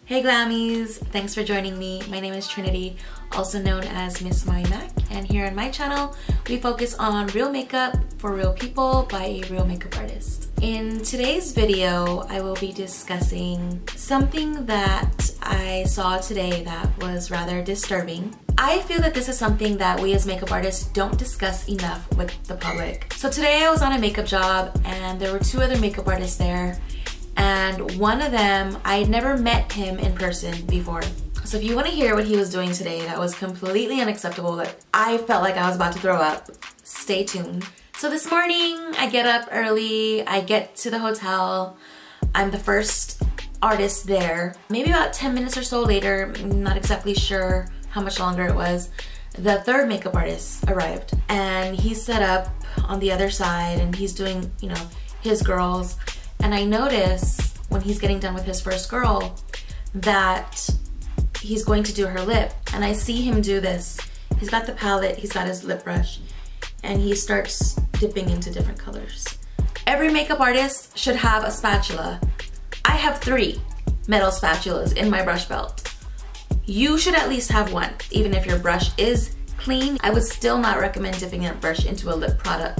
Hey Glammies! Thanks for joining me. My name is Trinity, also known as Miss My Mac, and here on my channel we focus on real makeup for real people by a real makeup artist. In today's video, I will be discussing something that I saw today that was rather disturbing. I feel that this is something that we as makeup artists don't discuss enough with the public. So today I was on a makeup job and there were two other makeup artists there. And one of them, I had never met him in person before. So if you want to hear what he was doing today that was completely unacceptable, that I felt like I was about to throw up, stay tuned. So this morning, I get up early, I get to the hotel. I'm the first artist there. Maybe about 10 minutes or so later, I'm not exactly sure how much longer it was, the third makeup artist arrived. And he's set up on the other side and he's doing, you know, his girls. And I notice when he's getting done with his first girl that he's going to do her lip. And I see him do this. He's got the palette, he's got his lip brush, and he starts dipping into different colors. Every makeup artist should have a spatula. I have 3 metal spatulas in my brush belt. You should at least have one. Even if your brush is clean, I would still not recommend dipping that brush into a lip product.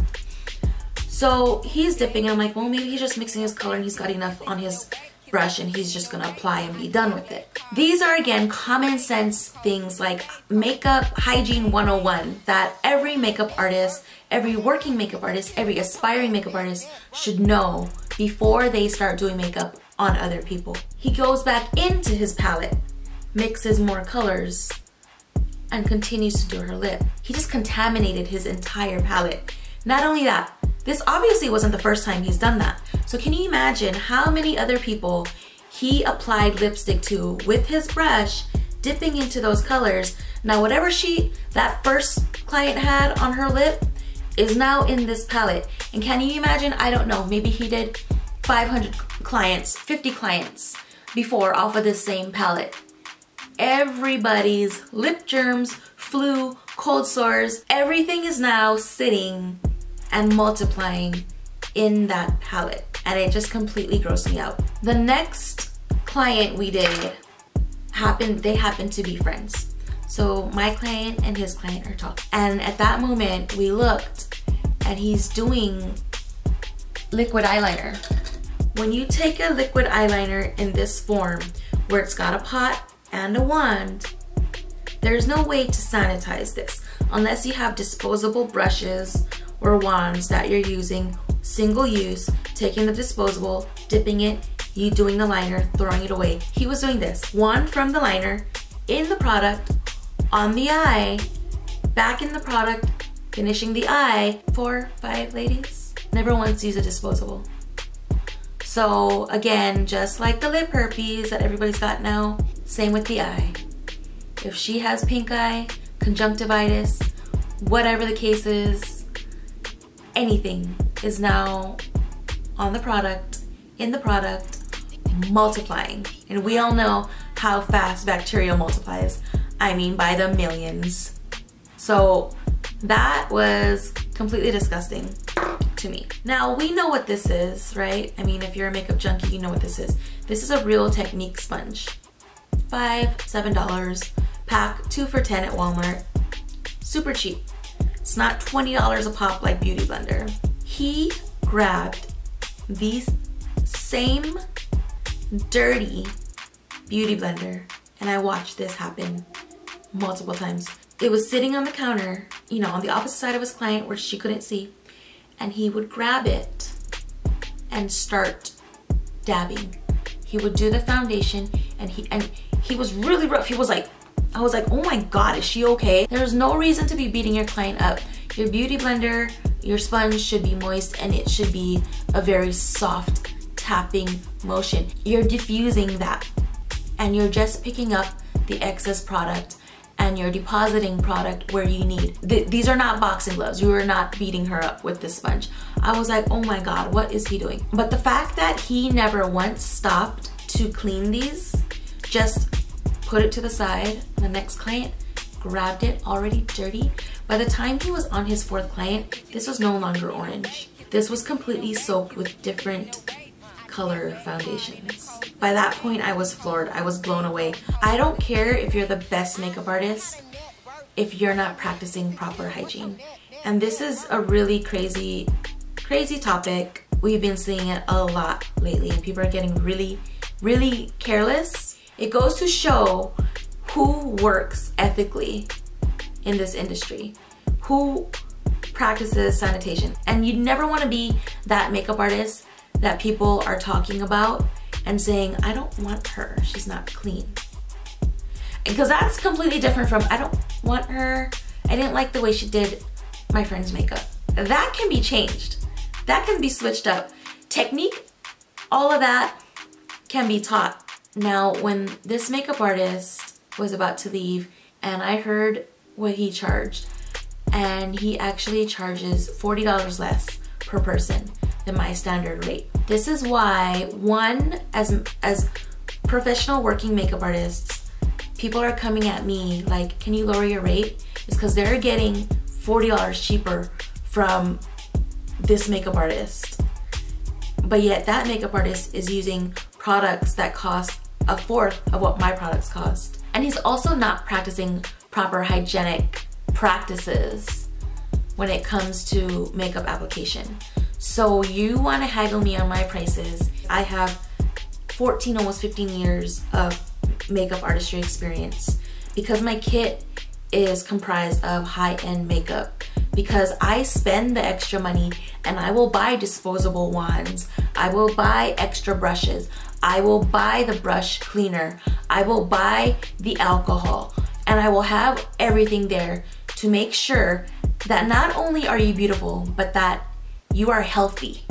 So he's dipping and I'm like, well, maybe he's just mixing his color and he's got enough on his brush and he's just gonna apply and be done with it. These are, again, common sense things like makeup hygiene 101 that every makeup artist, every working makeup artist, every aspiring makeup artist should know before they start doing makeup on other people. He goes back into his palette, mixes more colors, and continues to do her lip. He just contaminated his entire palette. Not only that, this obviously wasn't the first time he's done that. So can you imagine how many other people he applied lipstick to with his brush, dipping into those colors? Now whatever that first client had on her lip is now in this palette. And can you imagine, I don't know, maybe he did 500 clients, 50 clients before off of this same palette. Everybody's lip germs, flu, cold sores, everything is now sitting and multiplying in that palette, and it just completely grossed me out. The next client we did they happened to be friends. So my client and his client are talking, and at that moment we looked and he's doing liquid eyeliner. When you take a liquid eyeliner in this form where it's got a pot and a wand, there's no way to sanitize this unless you have disposable brushes or wands that you're using, single use, taking the disposable, dipping it, you doing the liner, throwing it away. He was doing this. Wand from the liner, in the product, on the eye, back in the product, finishing the eye. 4, 5 ladies. Never once use a disposable. So again, just like the lip herpes that everybody's got now, same with the eye. If she has pink eye, conjunctivitis, whatever the case is, anything is now on the product, in the product, multiplying. And we all know how fast bacteria multiplies. I mean, by the millions. So that was completely disgusting to me. Now, we know what this is, right? I mean, if you're a makeup junkie, you know what this is. This is a Real Technique sponge. $5, $7, pack, 2 for $10 at Walmart. Super cheap. It's not $20 a pop like Beauty Blender. He grabbed these same dirty Beauty Blender, and I watched this happen multiple times. It was sitting on the counter, you know, on the opposite side of his client where she couldn't see, and he would grab it and start dabbing. He would do the foundation, and he was really rough. He was like, I was like, oh my God, is she okay? There's no reason to be beating your client up. Your Beauty Blender, your sponge should be moist and it should be a very soft tapping motion. You're diffusing that and you're just picking up the excess product and you're depositing product where you need. These are not boxing gloves. You are not beating her up with this sponge. I was like, oh my God, what is he doing? But the fact that he never once stopped to clean these, just put it to the side, the next client grabbed it, already dirty. By the time he was on his 4th client, this was no longer orange. This was completely soaked with different color foundations. By that point, I was floored. I was blown away. I don't care if you're the best makeup artist if you're not practicing proper hygiene. And this is a really crazy topic. We've been seeing it a lot lately, and people are getting really careless. It goes to show who works ethically in this industry, who practices sanitation. And you never want to be that makeup artist that people are talking about and saying, I don't want her, she's not clean. Because that's completely different from, I don't want her, I didn't like the way she did my friend's makeup. That can be changed. That can be switched up. Technique, all of that can be taught. Now, when this makeup artist was about to leave and I heard what he charged, and he actually charges $40 less per person than my standard rate. This is why, one, as professional working makeup artists, people are coming at me like, can you lower your rate? It's because they're getting $40 cheaper from this makeup artist. But yet that makeup artist is using products that cost a fourth of what my products cost. And he's also not practicing proper hygienic practices when it comes to makeup application. So you want to haggle me on my prices. I have 14, almost 15 years of makeup artistry experience because my kit is comprised of high-end makeup, because I spend the extra money and I will buy disposable wands, I will buy extra brushes, I will buy the brush cleaner, I will buy the alcohol, and I will have everything there to make sure that not only are you beautiful, but that you are healthy.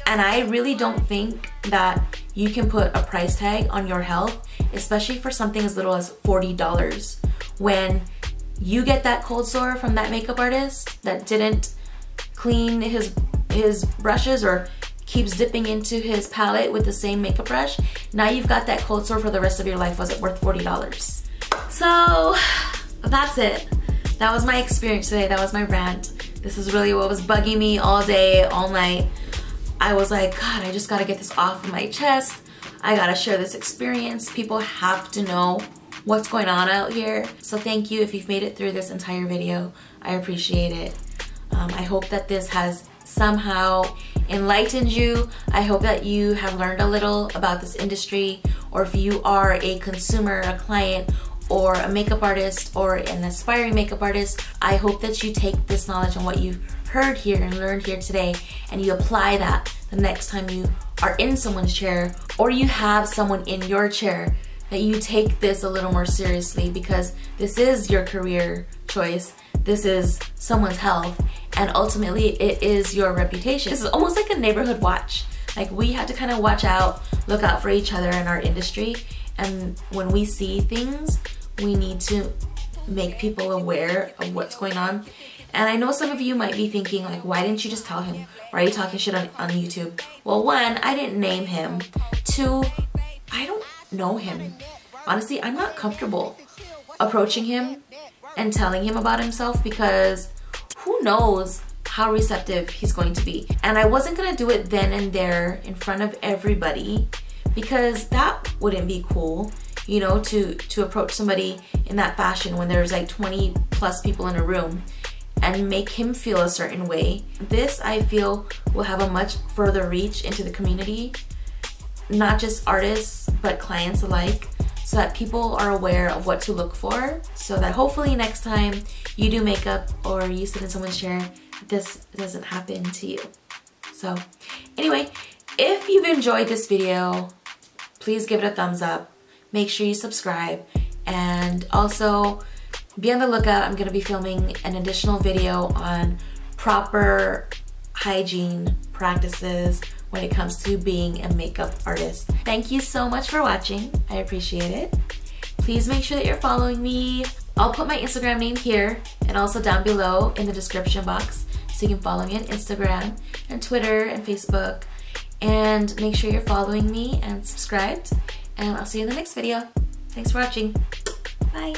And I really don't think that you can put a price tag on your health, especially for something as little as $40, when you get that cold sore from that makeup artist that didn't clean his brushes or keeps dipping into his palette with the same makeup brush. Now you've got that cold sore for the rest of your life. Was it worth $40? So that's it. That was my experience today. That was my rant. This is really what was bugging me all day, all night. I was like, God, I just gotta get this off of my chest. I gotta share this experience. People have to know what's going on out here. So thank you if you've made it through this entire video. I appreciate it. I hope that this has somehow enlightened you. I hope that you have learned a little about this industry, or if you are a consumer, a client, or a makeup artist, or an aspiring makeup artist, I hope that you take this knowledge and what you've heard here and learned here today, and you apply that the next time you are in someone's chair, or you have someone in your chair, that you take this a little more seriously, because this is your career choice, this is someone's health, and ultimately it is your reputation. This is almost like a neighborhood watch. Like, we have to kind of watch out, look out for each other in our industry, and when we see things, we need to make people aware of what's going on. And I know some of you might be thinking, like, why didn't you just tell him? Why are you talking shit on YouTube? Well, one, I didn't name him. Two, I don't know him. Honestly, I'm not comfortable approaching him and telling him about himself, because who knows how receptive he's going to be. And I wasn't gonna do it then and there in front of everybody, because that wouldn't be cool, you know, to approach somebody in that fashion when there's like 20 plus people in a room and make him feel a certain way. This, I feel, will have a much further reach into the community, not just artists, but clients alike, so that people are aware of what to look for, so that hopefully next time you do makeup or you sit in someone's chair, this doesn't happen to you. So anyway, if you've enjoyed this video, please give it a thumbs up. Make sure you subscribe, and also be on the lookout. I'm gonna be filming an additional video on proper hygiene practices when it comes to being a makeup artist. Thank you so much for watching. I appreciate it. Please make sure that you're following me. I'll put my Instagram name here and also down below in the description box, so you can follow me on Instagram and Twitter and Facebook. And make sure you're following me and subscribed. And I'll see you in the next video. Thanks for watching. Bye.